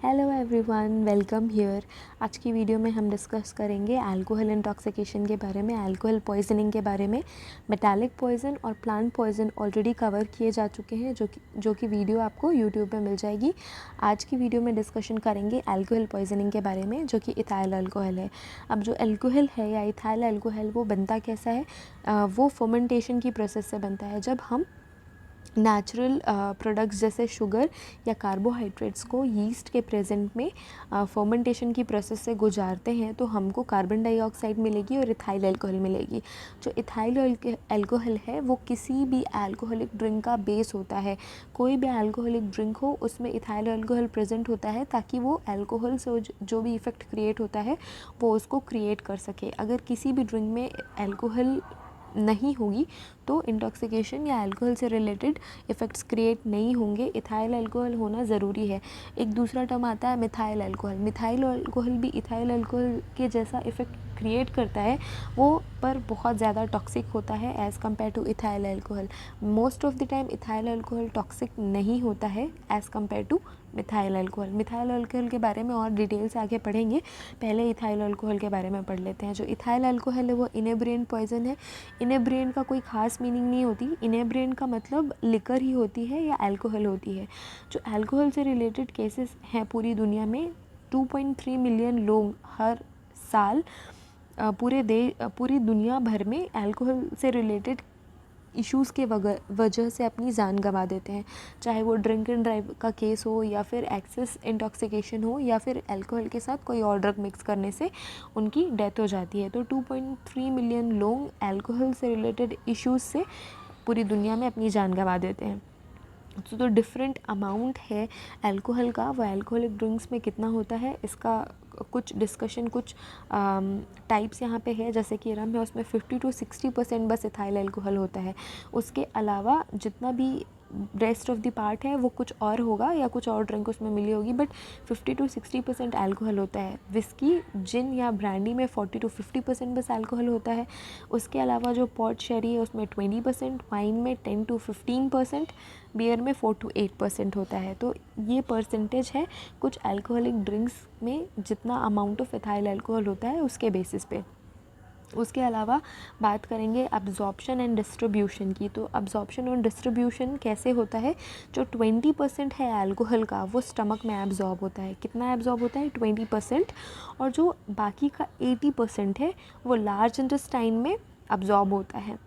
Hello everyone, welcome here. आज की video में हम डिस्कस करेंगे अल्कोहल इंटॉक्सिकेशन के बारे में, अल्कोहल पॉइजनिंग के बारे में। मेटालिक पॉइजन और प्लांट पॉइजन ऑलरेडी कवर किए जा चुके हैं, जो कि वीडियो आपको यूट्यूब पे मिल जाएगी। आज की वीडियो में डिस्कशन करेंगे अल्कोहल पॉइजनिंग के बारे में, जो कि इथाइल अल्कोहल है। अब जो अल्कोहल है या इथाइल अल्कोहल वो बनता कैसा है? वो फर्मेंटेशन की प्रोसेस से बनता है। जब हम नेचुरल प्रोडक्ट्स जैसे शुगर या कार्बोहाइड्रेट्स को यीस्ट के प्रेजेंट में फर्मेंटेशन की प्रोसेस से गुजारते हैं तो हमको कार्बन डाइऑक्साइड मिलेगी और इथाइल अल्कोहल मिलेगी। जो इथाइल अल्कोहल है वो किसी भी अल्कोहलिक ड्रिंक का बेस होता है। कोई भी अल्कोहलिक ड्रिंक हो उसमें इथाइल अल्कोहल प्रेजेंट होता है ताकि वो अल्कोहल से जो भी इफ़ेक्ट क्रिएट होता है वो उसको क्रिएट कर सके। अगर किसी भी ड्रिंक में अल्कोहल नहीं होगी तो इंटॉक्सिकेशन या अल्कोहल से रिलेटेड इफ़ेक्ट्स क्रिएट नहीं होंगे। इथाइल अल्कोहल होना ज़रूरी है। एक दूसरा टर्म आता है मिथाइल अल्कोहल। मिथाइल अल्कोहल भी इथाइल अल्कोहल के जैसा इफ़ेक्ट क्रिएट करता है, वो पर बहुत ज़्यादा टॉक्सिक होता है as compare two ethyl alcohol. Most of the time ethyl alcohol toxic नहीं होता है as compare two methyl alcohol. Methyl alcohol के बारे में और डिटेल से आगे पढ़ेंगे, पहले इथाइल अल्कोहल के बारे में पढ़ लेते हैं। जो इथाइल अल्कोहल है वो इनेब्रिएंट पॉइजन है। इनेब्रिएंट का कोई खास मीनिंग नहीं होती। इनेब्रिएंट का मतलब लिकर ही होती है या अल्कोहल होती है। जो अल्कोहल से रिलेटेड केसेस हैं पूरी दुनिया में, 2.3 मिलियन लोग हर साल पूरी दुनिया भर में अल्कोहल से रिलेटेड इश्यूज़ के वजह से अपनी जान गंवा देते हैं। चाहे वो ड्रिंक एंड ड्राइव का केस हो या फिर एक्सेस इंटॉक्सिकेशन हो या फिर अल्कोहल के साथ कोई और ड्रग मिक्स करने से उनकी डेथ हो जाती है। तो 2.3 मिलियन लोग अल्कोहल से रिलेटेड इश्यूज़ से पूरी दुनिया में अपनी जान गंवा देते हैं। तो डिफरेंट अमाउंट है अल्कोहल का, वो अल्कोहलिक ड्रिंक्स में कितना होता है इसका कुछ डिस्कशन, कुछ टाइप्स यहाँ पे है। जैसे कि रम है उसमें 50 to 60% बस इथाइल अल्कोहल होता है। उसके अलावा जितना भी रेस्ट ऑफ द पार्ट है वो कुछ और होगा या कुछ और ड्रिंक उसमें मिली होगी, बट 50 to 60% अल्कोहल होता है। विस्की, जिन या ब्रांडी में 40 to 50% बस अल्कोहल होता है। उसके अलावा जो पॉट शेरी है उसमें 20%, वाइन में 10 to 15%, बियर में 4 to 8% होता है। तो ये परसेंटेज है कुछ अल्कोहलिक ड्रिंक्स में जितना अमाउंट ऑफ इथाइल अल्कोहल होता है उसके बेसिस पे। उसके अलावा बात करेंगे अब्जॉर्प्शन एंड डिस्ट्रीब्यूशन की। तो अब्जॉर्प्शन और डिस्ट्रीब्यूशन कैसे होता है? जो 20% है अल्कोहल का वो स्टमक में एब्जॉर्ब होता है। कितना एब्जॉर्ब होता है? 20%। और जो बाकी का 80% है वो लार्ज इंटेस्टाइन में अब्जॉर्ब होता है।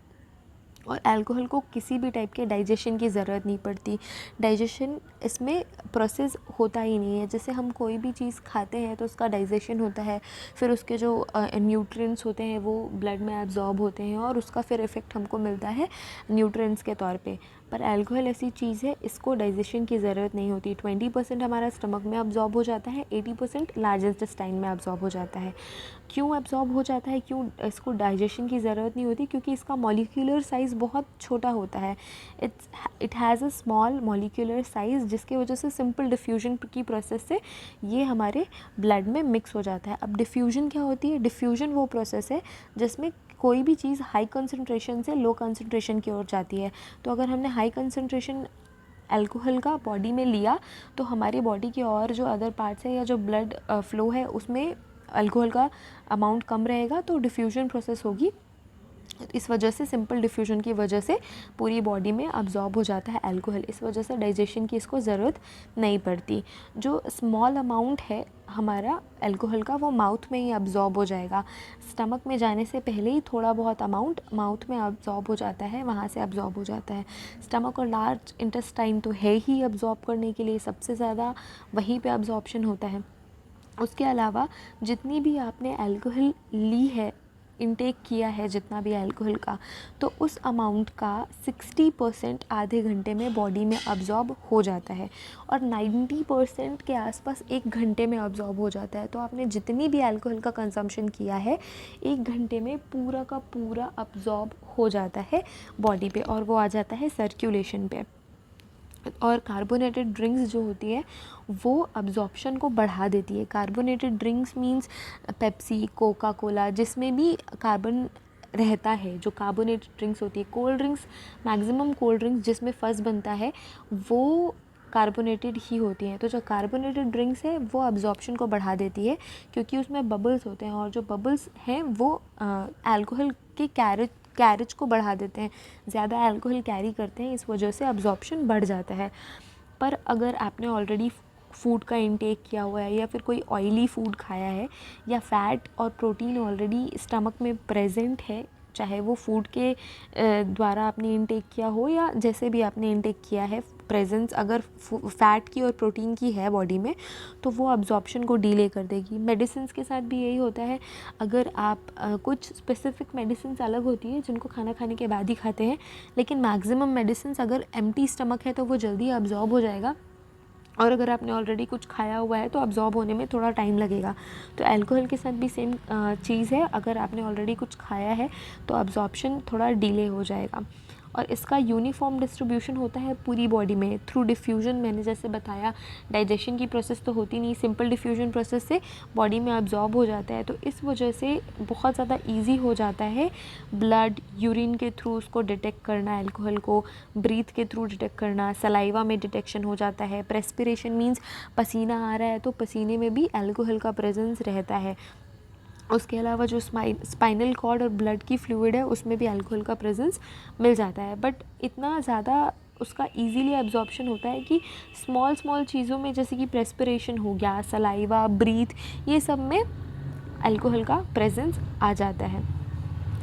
और अल्कोहल को किसी भी टाइप के डाइजेशन की ज़रूरत नहीं पड़ती। डाइजेशन इसमें प्रोसेस होता ही नहीं है। जैसे हम कोई भी चीज़ खाते हैं तो उसका डाइजेशन होता है, फिर उसके जो न्यूट्रिएंट्स होते हैं वो ब्लड में एब्जॉर्ब होते हैं और उसका फिर इफ़ेक्ट हमको मिलता है न्यूट्रिएंट्स के तौर पे। पर अल्कोहल ऐसी चीज़ है, इसको डाइजेशन की ज़रूरत नहीं होती। 20% हमारा स्टमक में अब्जॉर्ब हो जाता है, 80% लार्ज इंटेस्टाइन में अब्जॉर्ब हो जाता है। क्यों एब्जॉर्ब हो जाता है, क्यों इसको डाइजेशन की ज़रूरत नहीं होती? क्योंकि इसका मॉलिक्यूलर साइज़ बहुत छोटा होता है। It has a small molecular size, जिसके वजह से सिंपल डिफ्यूजन की प्रोसेस से ये हमारे ब्लड में मिक्स हो जाता है। अब डिफ्यूजन क्या होती है? डिफ्यूजन वो प्रोसेस है जिसमें कोई भी चीज़ हाई कंसनट्रेशन से लो कंसनट्रेशन की ओर जाती है। तो अगर हमने हाई कंसनट्रेशन अल्कोहल का बॉडी में लिया तो हमारे बॉडी के और जो अदर पार्ट्स है या जो ब्लड फ्लो है उसमें अल्कोहल का अमाउंट कम रहेगा, तो डिफ्यूजन प्रोसेस होगी। इस वजह से, सिंपल डिफ्यूजन की वजह से पूरी बॉडी में अब्जॉर्ब हो जाता है अल्कोहल। इस वजह से डाइजेशन की इसको ज़रूरत नहीं पड़ती। जो स्मॉल अमाउंट है हमारा अल्कोहल का वो माउथ में ही अब्जॉर्ब हो जाएगा। स्टमक में जाने से पहले ही थोड़ा बहुत अमाउंट माउथ में अब्जॉर्ब हो जाता है, वहाँ से अब्जॉर्ब हो जाता है। स्टमक और लार्ज इंटेस्टाइन तो है ही अब्जॉर्ब करने के लिए, सबसे ज़्यादा वहीं पे अब्जॉर्प्शन होता है। उसके अलावा जितनी भी आपने अल्कोहल ली है, इनटेक किया है जितना भी अल्कोहल का, तो उस अमाउंट का 60% आधे घंटे में बॉडी में अब्जॉर्ब हो जाता है और 90% के आसपास 1 घंटे में अब्जॉर्ब हो जाता है। तो आपने जितनी भी अल्कोहल का कंजम्पशन किया है 1 घंटे में पूरा का पूरा अब्जॉर्ब हो जाता है बॉडी पे और वो आ जाता है सर्कुलेशन पे। और कार्बोनेटेड ड्रिंक्स जो होती है वो अब्जॉर्प्शन को बढ़ा देती है। Carbonated drinks means Pepsi, Coca Cola, जिसमें भी कार्बन रहता है, जो कार्बोनेटेड ड्रिंक्स होती है। Cold drinks, maximum cold drinks जिसमें फज़ बनता है वो कार्बोनेटेड ही होती हैं। तो जो कार्बोनेटेड ड्रिंक्स है वो अब्जॉर्प्शन को बढ़ा देती है क्योंकि उसमें बबल्स होते हैं, और जो बबल्स हैं वो अल्कोहल के कैरेज को बढ़ा देते हैं, ज़्यादा अल्कोहल कैरी करते हैं, इस वजह से अब्जॉर्प्शन बढ़ जाता है। पर अगर आपने ऑलरेडी फूड का इंटेक किया हुआ है या फिर कोई ऑयली फूड खाया है या फैट और प्रोटीन ऑलरेडी स्टमक में प्रेजेंट है, चाहे वो फूड के द्वारा आपने इंटेक किया हो या जैसे भी आपने इंटेक किया है, प्रेजेंस अगर फैट की और प्रोटीन की है बॉडी में, तो वो अब्जॉर्प्शन को डिले कर देगी। मेडिसिन के साथ भी यही होता है। अगर आप कुछ स्पेसिफिक मेडिसिन अलग होती है जिनको खाना खाने के बाद ही खाते हैं, लेकिन मैक्सिमम मेडिसिन अगर एम्प्टी स्टमक है तो वो जल्दी अब्जॉर्ब हो जाएगा, और अगर आपने ऑलरेडी कुछ खाया हुआ है तो अब्जॉर्ब होने में थोड़ा टाइम लगेगा। तो अल्कोहल के साथ भी सेम चीज़ है, अगर आपने ऑलरेडी कुछ खाया है तो अब्जॉर्प्शन थोड़ा डिले हो जाएगा। और इसका यूनिफॉर्म डिस्ट्रीब्यूशन होता है पूरी बॉडी में थ्रू डिफ्यूज़न। मैंने जैसे बताया, डाइजेशन की प्रोसेस तो होती नहीं, सिंपल डिफ्यूज़न प्रोसेस से बॉडी में अब्जॉर्ब हो जाता है। तो इस वजह से बहुत ज़्यादा ईजी हो जाता है ब्लड, यूरिन के थ्रू उसको डिटेक्ट करना, अल्कोहल को ब्रीथ के थ्रू डिटेक्ट करना, सलाइवा में डिटेक्शन हो जाता है। रेस्पिरेशन मीन्स पसीना आ रहा है तो पसीने में भी अल्कोहल का प्रेजेंस रहता है। उसके अलावा जो स्पाइनल कॉर्ड और ब्लड की फ्लूइड है उसमें भी अल्कोहल का प्रेजेंस मिल जाता है, बट इतना ज़्यादा उसका इजीली एब्जॉर्प्शन होता है कि स्मॉल चीज़ों में, जैसे कि रेस्पिरेशन हो गया, सलाइवा, ब्रीथ, ये सब में अल्कोहल का प्रेजेंस आ जाता है।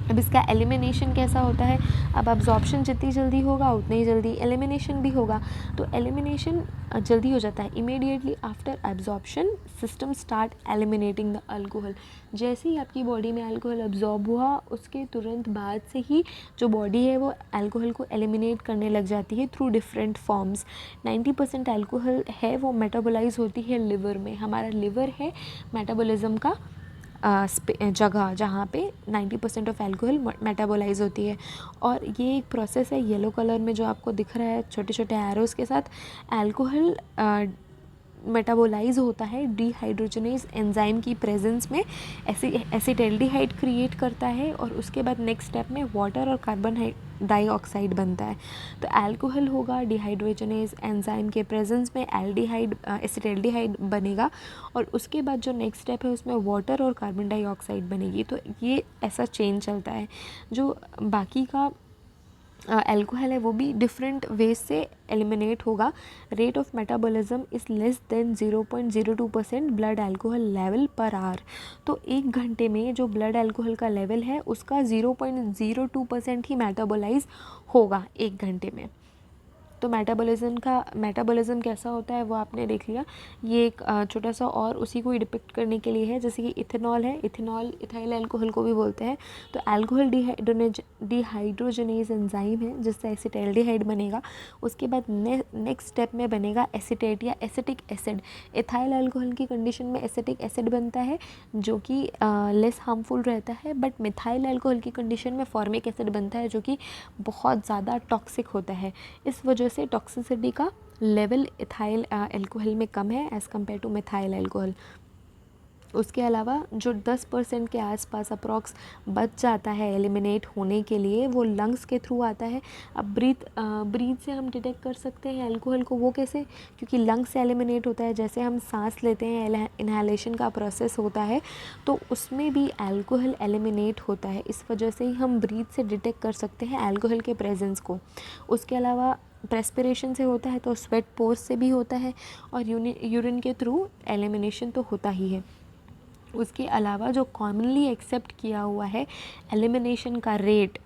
अब इसका एलिमिनेशन कैसा होता है? अब अब्जॉर्प्शन जितनी जल्दी होगा उतनी ही जल्दी एलिमिनेशन भी होगा। तो एलिमिनेशन जल्दी हो जाता है। Immediately after absorption system start eliminating the alcohol. जैसे ही आपकी बॉडी में अल्कोहल अब्जॉर्ब हुआ, उसके तुरंत बाद से ही जो बॉडी है वो अल्कोहल को एलिमिनेट करने लग जाती है थ्रू डिफरेंट फॉर्म्स। 90% अल्कोहल है वो मेटाबोलाइज होती है लिवर में। हमारा लिवर है मेटाबॉलिज्म का जगह जहाँ पे 90% ऑफ अल्कोहल मेटाबोलाइज होती है। और ये एक प्रोसेस है, येलो कलर में जो आपको दिख रहा है छोटे छोटे एरोज़ के साथ, अल्कोहल मेटाबोलाइज होता है डिहाइड्रोजनेज एंजाइम की प्रेजेंस में। एसिटाल्डिहाइड क्रिएट करता है और उसके बाद नेक्स्ट स्टेप में वाटर और कार्बन डाइऑक्साइड बनता है। तो अल्कोहल होगा डिहाइड्रोजनेज एंजाइम के प्रेजेंस में, एसिटाल्डिहाइड बनेगा, और उसके बाद जो नेक्स्ट स्टेप है उसमें वाटर और कार्बन डाइऑक्साइड बनेगी। तो ये ऐसा चेन चलता है। जो बाकी का अल्कोहल है वो भी डिफरेंट वेज से एलिमिनेट होगा। Rate of metabolism is less than 0.02% blood alcohol level per hour. तो 1 घंटे में जो ब्लड अल्कोहल का लेवल है उसका 0.02% ही मेटाबोलाइज होगा 1 घंटे में। तो मेटाबॉलिज्म कैसा होता है वो आपने देख लिया। ये एक छोटा सा और उसी को ही डिपिक्ट करने के लिए है, जैसे कि इथेनॉल है, इथाइल अल्कोहल को भी बोलते हैं। तो अल्कोहल डिहाइड्रोजनेज एंजाइम है जिससे एसिटाल्डिहाइड बनेगा। उसके बाद नेक्स्ट स्टेप में बनेगा एसीटेट या एसिटिक एसिड। इथाइल अल्कोहल की कंडीशन में एसिटिक एसिड बनता है जो कि लेस हार्मफुल रहता है, बट मिथाइल अल्कोहल की कंडीशन में फॉर्मिक एसिड बनता है जो कि बहुत ज़्यादा टॉक्सिक होता है। इस वजह से टॉक्सिसिटी का लेवल इथाइल अल्कोहल में कम है as compare two methyl alcohol. उसके अलावा जो 10% के आसपास अप्रॉक्स बच जाता है एलिमिनेट होने के लिए, वो लंग्स के थ्रू आता है। अब ब्रीथ से हम डिटेक्ट कर सकते हैं अल्कोहल को। वो कैसे? क्योंकि लंग्स से एलिमिनेट होता है। जैसे हम सांस लेते हैं, इनहेलेशन का प्रोसेस होता है, तो उसमें भी अल्कोहल एलिमिनेट होता है। इस वजह से ही हम ब्रीथ से डिटेक्ट कर सकते हैं अल्कोहल के प्रेजेंस को। उसके अलावा रेस्पिरेशन से होता है, तो स्वेट पोर्स से भी होता है, और यूरिन के थ्रू एलिमिनेशन तो होता ही है। उसके अलावा जो कॉमनली एक्सेप्ट किया हुआ है एलिमिनेशन का रेट,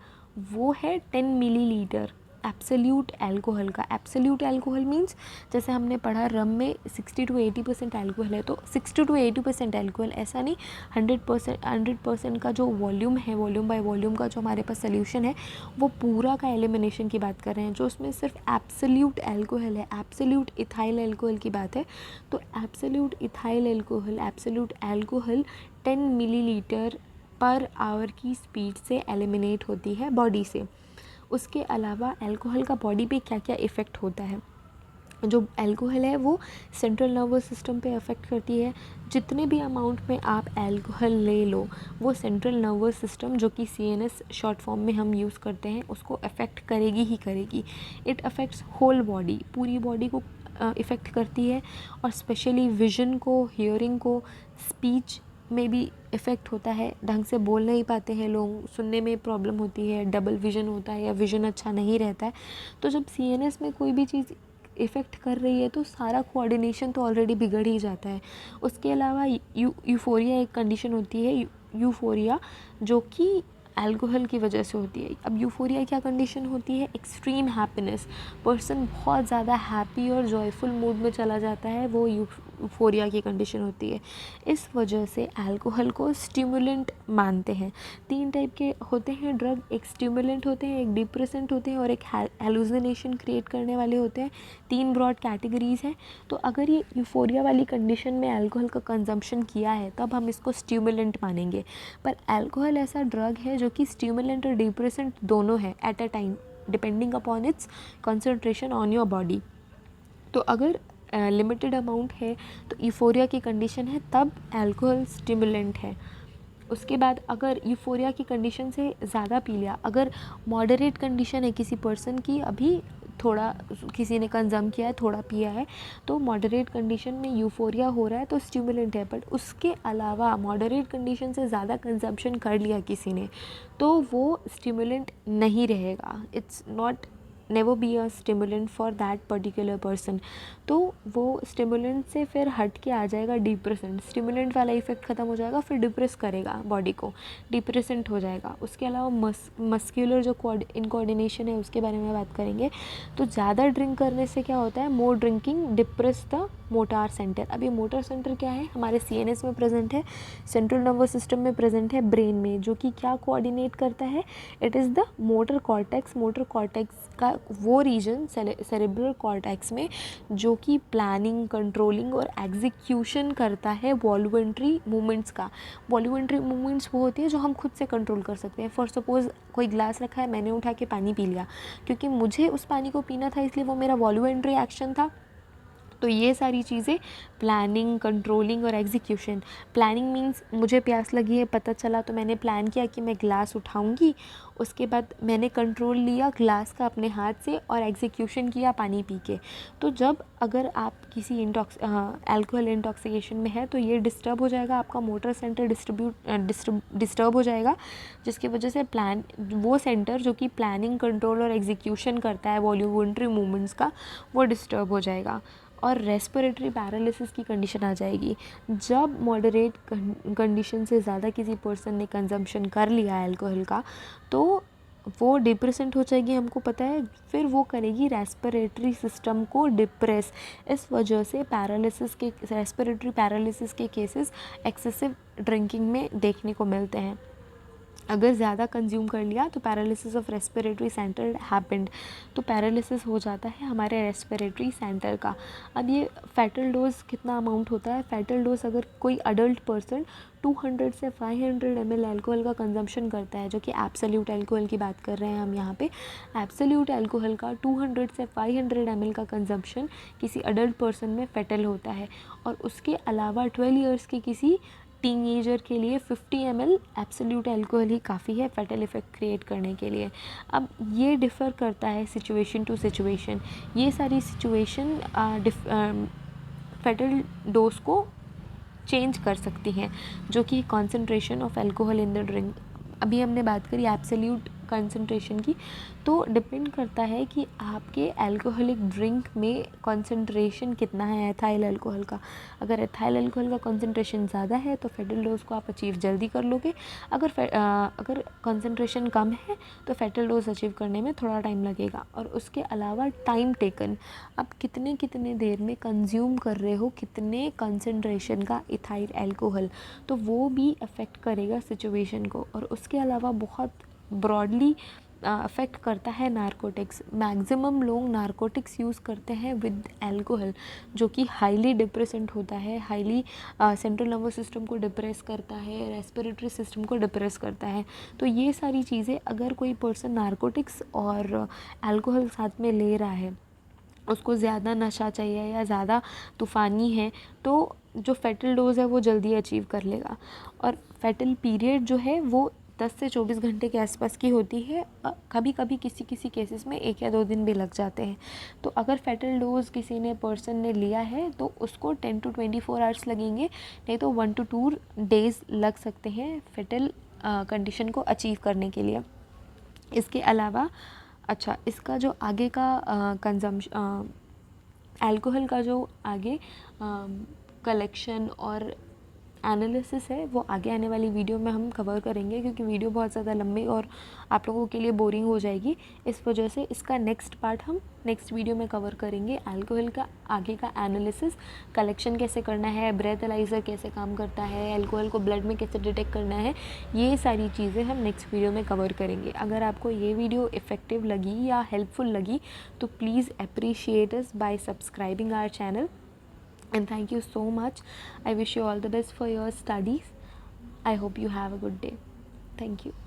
वो है 10 मिलीलीटर एब्सोल्यूट अल्कोहल का। एब्सोल्यूट अल्कोहल मींस जैसे हमने पढ़ा रम में 60 to 80% अल्कोहल है, तो 60 to 80% अल्कोहल, ऐसा नहीं 100% का जो वॉल्यूम है, वॉल्यूम बाय वॉल्यूम का जो हमारे पास सोल्यूशन है, वो पूरा का एलिमिनेशन की बात कर रहे हैं। जो उसमें सिर्फ एब्सोल्यूट अल्कोहल है, एब्सोल्यूट इथाइल अल्कोहल की बात है, तो absolute ethyl alcohol, absolute alcohol 10 millilitre per hour की स्पीड से एलिमिनेट होती है बॉडी से। उसके अलावा अल्कोहल का बॉडी पे क्या क्या इफ़ेक्ट होता है? जो अल्कोहल है वो सेंट्रल नर्वस सिस्टम पे अफेक्ट करती है। जितने भी अमाउंट में आप अल्कोहल ले लो, वो सेंट्रल नर्वस सिस्टम, जो कि CNS शॉर्ट फॉर्म में हम यूज़ करते हैं, उसको अफेक्ट करेगी ही करेगी। इट अफेक्ट्स होल बॉडी, पूरी बॉडी को इफ़ेक्ट करती है और स्पेशली विज़न को, हियरिंग को, स्पीच में भी इफ़ेक्ट होता है। ढंग से बोल नहीं पाते हैं लोग, सुनने में प्रॉब्लम होती है, डबल विज़न होता है या विज़न अच्छा नहीं रहता है। तो जब CNS में कोई भी चीज़ इफ़ेक्ट कर रही है तो सारा कोऑर्डिनेशन तो ऑलरेडी बिगड़ ही जाता है। उसके अलावा यूफोरिया एक कंडीशन होती है, यूफोरिया, जो कि अल्कोहल की वजह से होती है। अब यूफोरिया क्या कंडीशन होती है? एक्सट्रीम हैप्पीनेस, पर्सन बहुत ज़्यादा हैप्पी और जॉयफुल मूड में चला जाता है, वो यूफोरिया की कंडीशन होती है। इस वजह से अल्कोहल को स्टिमुलेंट मानते हैं। 3 टाइप के होते हैं ड्रग, एक स्टिमुलेंट होते हैं, एक डिप्रेसेंट होते हैं और एक हेलुसिनेशन क्रिएट करने वाले होते हैं। 3 ब्रॉड कैटेगरीज हैं। तो अगर ये यूफोरिया वाली कंडीशन में अल्कोहल का कंजम्पशन किया है तब हम इसको स्टिमुलेंट मानेंगे। पर अल्कोहल ऐसा ड्रग है जो कि स्टिमुलेंट और डिप्रेसेंट दोनों है at a time, depending upon its concentration on your body. तो अगर लिमिटेड अमाउंट है तो यूफोरिया की कंडीशन है, तब अल्कोहल स्टिमुलेंट है। उसके बाद अगर यूफोरिया की कंडीशन से ज़्यादा पी लिया, अगर मॉडरेट कंडीशन है किसी पर्सन की, अभी थोड़ा किसी ने कंज्यूम किया है, थोड़ा पिया है, तो मॉडरेट कंडीशन में यूफोरिया हो रहा है तो स्टिमुलेंट है। बट उसके अलावा मॉडरेट कंडीशन से ज़्यादा कंजम्पशन कर लिया किसी ने तो वो स्टिमुलेंट नहीं रहेगा। It's not never be a stimulant for that particular person. तो वो स्टिमुलेंट से फिर हट के आ जाएगा डिप्रेसेंट। स्टिमुलेंट वाला इफेक्ट ख़त्म हो जाएगा, फिर डिप्रेस करेगा बॉडी को, डिप्रेसेंट हो जाएगा। उसके अलावा मस्क्यूलर जो इनकोऑर्डिनेशन है उसके बारे में बात करेंगे। तो ज़्यादा ड्रिंक करने से क्या होता है? More drinking depress the motor centre. अब ये मोटर सेंटर क्या है? हमारे CNS में प्रेजेंट है, सेंट्रल नर्वस सिस्टम में प्रेजेंट है, ब्रेन में, जो कि क्या कोऑर्डिनेट करता है? It is the motor cortex. Motor cortex का वो रीजन सेरेब्रल कॉर्टेक्स में जो कि प्लानिंग, कंट्रोलिंग और एग्जीक्यूशन करता है वॉल्यूंटरी मूवमेंट्स का। वॉल्यूंटरी मूवमेंट्स वो होती है जो हम खुद से कंट्रोल कर सकते हैं। फॉर सपोज कोई ग्लास रखा है, मैंने उठा के पानी पी लिया, क्योंकि मुझे उस पानी को पीना था, इसलिए वो मेरा वॉल्यूंटरी एक्शन था। तो ये सारी चीज़ें प्लानिंग, कंट्रोलिंग और एग्जीक्यूशन। प्लानिंग मीन्स मुझे प्यास लगी है, पता चला तो मैंने प्लान किया कि मैं ग्लास उठाऊंगी, उसके बाद मैंने कंट्रोल लिया ग्लास का अपने हाथ से और एग्जीक्यूशन किया पानी पी के। तो जब अगर आप किसी अल्कोहल इंटॉक्सिकेशन में है तो ये डिस्टर्ब हो जाएगा, आपका मोटर सेंटर डिस्टर्ब हो जाएगा, जिसकी वजह से वो सेंटर जो कि प्लानिंग, कंट्रोल और एग्जीक्यूशन करता है वॉल्यूंटरी मूवमेंट्स का, वो डिस्टर्ब हो जाएगा और रेस्पिरेटरी पैरालिसिस की कंडीशन आ जाएगी। जब मॉडरेट कंडीशन से ज़्यादा किसी पर्सन ने कंजम्पशन कर लिया अल्कोहल का तो वो डिप्रेसेंट हो जाएगी, हमको पता है, फिर वो करेगी रेस्पिरेटरी सिस्टम को डिप्रेस। इस वजह से रेस्पिरेटरी पैरालिसिस के केसेस एक्सेसिव ड्रिंकिंग में देखने को मिलते हैं। अगर ज़्यादा कंज्यूम कर लिया तो paralysis of respiratory centre happened, तो पैरालिसिस हो जाता है हमारे रेस्पिरेटरी सेंटर का। अब ये फैटल डोज कितना अमाउंट होता है? फैटल डोज अगर कोई अडल्ट पर्सन 200 से 500 ml अल्कोहल का कंजम्पशन करता है, जो कि एब्सोल्यूट अल्कोहल की बात कर रहे हैं हम यहाँ पे, एब्सोल्यूट अल्कोहल का 200 से 500 ml का कंजम्पशन किसी अडल्ट पर्सन में फैटल होता है। और उसके अलावा 12 ईयर्स के किसी टीनेजर के लिए 50 ml एब्सोल्यूट अल्कोहल ही काफ़ी है फैटल इफ़ेक्ट क्रिएट करने के लिए। अब ये डिफ़र करता है सिचुएशन टू सिचुएशन। ये सारी सिचुएशन फैटल डोज को चेंज कर सकती हैं, जो कि concentration of alcohol in the drink. अभी हमने बात करी एब्सोल्यूट कंसंट्रेशन की, तो डिपेंड करता है कि आपके अल्कोहलिक ड्रिंक में कंसंट्रेशन कितना है एथाइल अल्कोहल का। अगर एथाइल अल्कोहल का कंसंट्रेशन ज़्यादा है तो फैटल डोज को आप अचीव जल्दी कर लोगे। अगर कंसंट्रेशन कम है तो फैटल डोज अचीव करने में थोड़ा टाइम लगेगा। और उसके अलावा टाइम टेकन, आप कितने देर में कंज्यूम कर रहे हो, कितने कंसंट्रेशन का इथाइल अल्कोहल, तो वो भी अफेक्ट करेगा सिचुएशन को। और उसके अलावा बहुत ब्रॉडली अफेक्ट करता है नारकोटिक्स। मैक्सिमम लोग नारकोटिक्स यूज़ करते हैं विद अल्कोहल, जो कि हाईली डिप्रेसेंट होता है, हाईली सेंट्रल नर्वस सिस्टम को डिप्रेस करता है, रेस्पिरेटरी सिस्टम को डिप्रेस करता है। तो ये सारी चीज़ें, अगर कोई पर्सन नारकोटिक्स और अल्कोहल साथ में ले रहा है, उसको ज़्यादा नशा चाहिए या ज़्यादा तूफ़ानी है, तो जो फैटल डोज है वो जल्दी अचीव कर लेगा। और फैटल पीरियड जो है वो 10 से 24 घंटे के आसपास की होती है। कभी कभी किसी केसेस में 1 या 2 दिन भी लग जाते हैं। तो अगर फेटल डोज किसी ने पर्सन ने लिया है तो उसको 10 to 24 आवर्स लगेंगे, नहीं तो 1 to 2 डेज़ लग सकते हैं फेटल कंडीशन को अचीव करने के लिए। इसके अलावा अच्छा, इसका जो आगे का कंजम्पशन, अल्कोहल का जो आगे कलेक्शन और एनालिसिस है वो आगे आने वाली वीडियो में हम कवर करेंगे, क्योंकि वीडियो बहुत ज़्यादा लंबी और आप लोगों के लिए बोरिंग हो जाएगी। इस वजह से इसका नेक्स्ट पार्ट हम नेक्स्ट वीडियो में कवर करेंगे। अल्कोहल का आगे का एनालिसिस, कलेक्शन कैसे करना है, ब्रेथ एनालाइज़र कैसे काम करता है, अल्कोहल को ब्लड में कैसे डिटेक्ट करना है, ये सारी चीज़ें हम नेक्स्ट वीडियो में कवर करेंगे। अगर आपको ये वीडियो इफ़ेक्टिव लगी या हेल्पफुल लगी तो please appreciate us by subscribing our channel. And thank you so much. I wish you all the best for your studies. I hope you have a good day. Thank you.